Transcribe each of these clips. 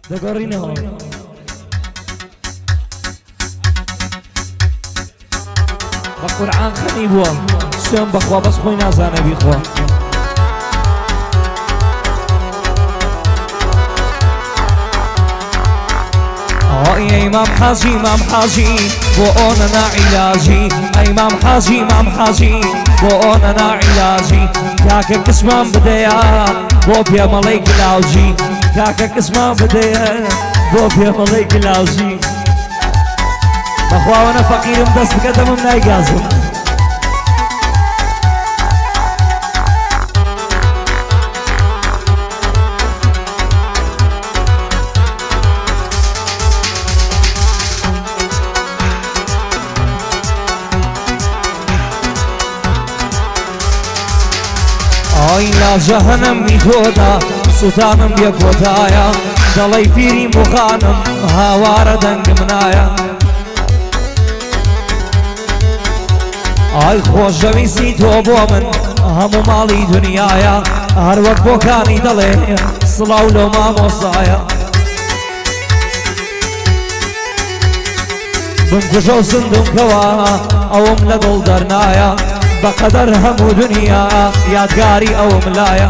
دەگەڕینەوە بە قورعان خەنی بووە سوێن بەخوا بەس خۆی نازانە بیخوا امام حاجی امام حاجی بۆ ئۆنە ناعیلاجی امام حاجی امام حاجی بۆ ئۆنە ناعیلاجی کاکە کسمان بدەیە بۆ پێمەڵەی گلاوجی کاکە کسمان بدەیە بۆ پێمەڵەی گلاوجی بەخواوەنە فەقیرم دەست بکە دەمم نایگازم لا جهنم میتۆدا سوتانم بێ کۆتایە دەڵێی پیری موخانم هاوارە دەنگم نایە ئای خۆشەویستی تۆ بۆ من هەموو ماڵی دنیایە هەروەک بۆکانی دەڵێ سڵاو لەو مامۆستایە بمکوژە و سندمکەوە ئەوم لەگەڵ دەرنایە بقدر همو دنیا یادگاری ئەوم لایە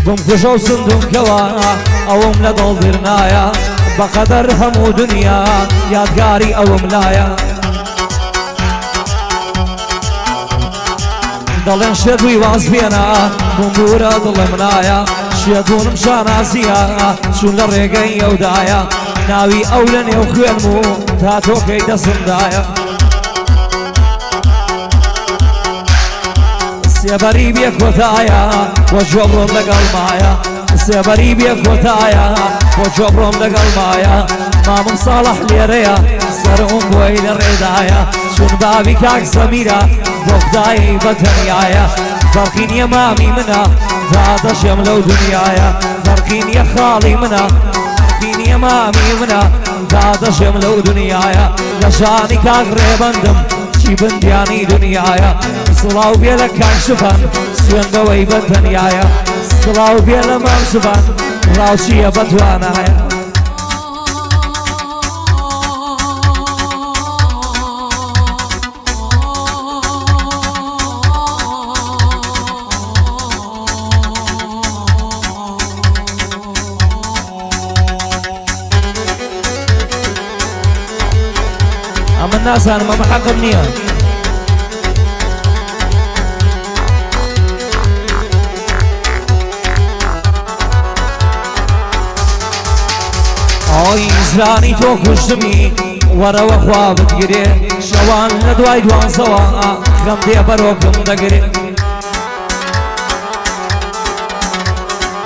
بمکوژە و سندمکەوە ئەوم لەگەڵ درنایە بقدر همو دنیا یادگاری ئەوم لایە دەڵێن شێدووی واز بێنە بمبورە دڵم نایە شێدوونم شانازیە چون لە ڕێگەی ئەودایە ناوی ئەو لە نێو خوێنم و تا تۆکەی دەسمدایە سێبەری بێ کۆتایە بۆ جۆبڕۆم لەگەڵ مایە سێبەری بێ کۆتایە بۆ جۆبڕۆم لەگەڵ مایە مامم ساڵح لێرەیە سەرم بۆی لە ڕێدایە چون باوی کاک زەمیرە بۆ خدایی بەتەنیایە فەرقی نییە مامی منە تا دەشێم لەو دنیایە فەرقی نییە خاڵی منە فەرقی مامی منە تا دەشێم لەو دنیایە لە شانی کاک ڕێبەندم چی بندیانی دنیایە سڵاو بێ لە کاک شوفان سوێن بەوەی بەتەنیایە سڵاو بێ لە مام شوفان ڕاوچیە بەتوانایە من نازانم ئەمە حەقم نییە ئەوی ئیزرانی تۆ کوشتمی وەرەوە خوا بتگرێ شەوان لە دوای دوانزەوە خەم دێ بەرۆکم دەگرێ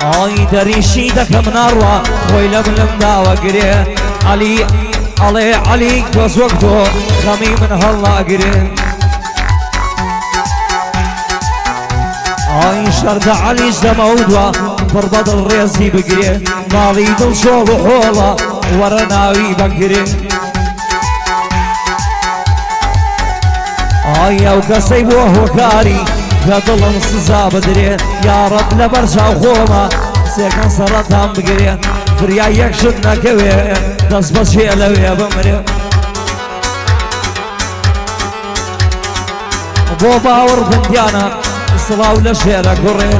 ئەوی دەریشی دەکەم ناڕوە خۆی لە بلم داوەگرێ عەلی ئەڵێ عەلی کۆز وەک تۆ خەمی من هەڵناگرێ ئای شەردە عەلیش دەمەودوە پڕ بە دڵ ڕێزی بگرێ ماڵی دڵ شۆڵ و حۆڵە وەرە ناوی بەگرێ ئای ئەو کەسەی بۆ هۆکاری کە دڵم سزا بدرێ یاڕەب لە بەرچاو خۆمە سێکەن سەرەتان بگرێ فریا یەک شت نەکەوێ دەست بەچێ لەوێ بمرێ بۆ باوەڕ بندیانە سڵاو لە شێرە گوڕێ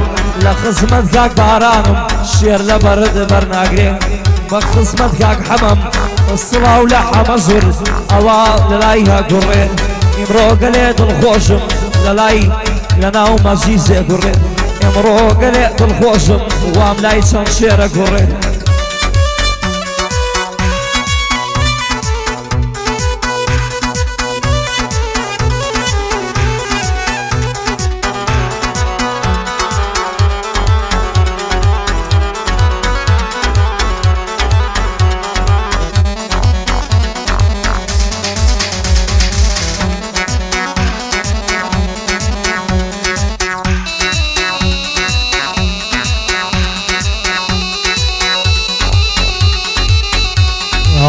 لە خزمەت کاک بارانم شێر لە بەرد بەرناگرێ بە خزمەت کاک حەمەم سڵاو لە حەمە زور ئەوە لەلای هەگوڕێ ئیمڕۆ گەلێ دڵخۆشم لەلای لە ناو مەجلیسێ گوڕێ ئێمڕۆ گەلێ دڵخۆشم وام لای چەند شێرە گوڕێ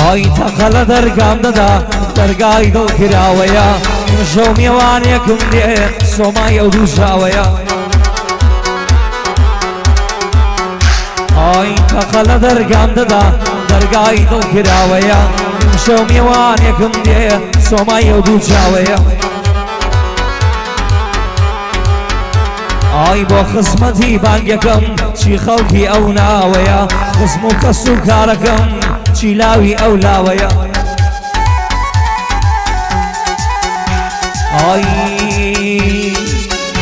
ئای تەقە لە دەرگام دەدا دەرگای دڵ کراوەیە شەو میێوانێکم دێ سۆمای ئەو دووژاوەیە تەقە لە دەرگام دەدا دەرگای دڵکراوەیە شەو میێوانێکم دێ سۆمای ئەو دوو چاوەیە ئای بۆ خزمەتی بانگەکەم چی خەڵکی ئەو ناوەیە خزم و کەس و کارەکەم چی لاوی ئەو لاوەیە ئای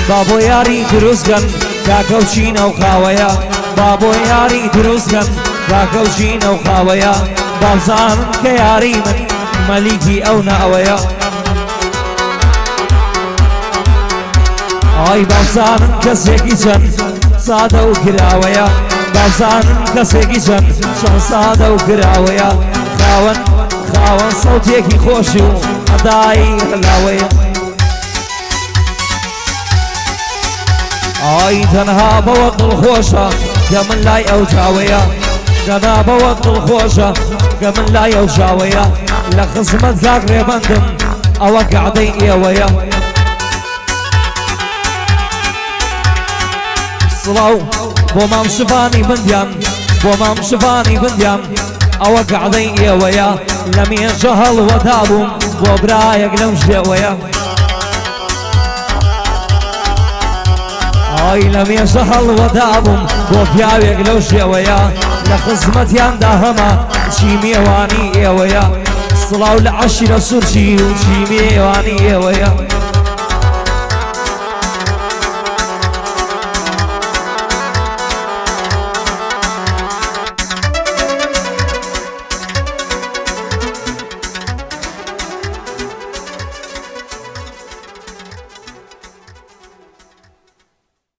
با بۆ یاری دروستکەن کاکە و چینە و خاوەیە با بۆ یاری دروستکەن کاکە و چینە و خاوەیە بازانن کە یاری من مەلیکی ئەو ناوەیە ئای بازانن کەسێکی چەند سادە و کراوەیە بازانن کەسێکی چەند سادە و کراوەیە خاوەن سەوتێکی خۆشی و ئەدایی هەلاوەیە ئای تەنها بەوە دڵخۆشە کە من لای ئەو چاوەیە تەنها بەوە دڵخۆشە کە من لای ئەو چاوەیە لە خزمەت کاک ڕێبەندم ئەوە کەعدەی ئێوەیە سڵاو بۆ مام شفانی بندیان بۆ مام شفانی بندیان ئەوە کەعدەی ئێوەیە لە مێژە هەڵوەدا بووم بۆ برایەک لەم ژێوەیە ئای لە مێژە هەڵوەدا بووم بۆ پیاوێک لەو شێوەیە لە خزمەتیاندا هەمە چی میێوانی ئێوەیە سڵاو لە عەشیرە سورجی و چی میێوانی ئێوەیە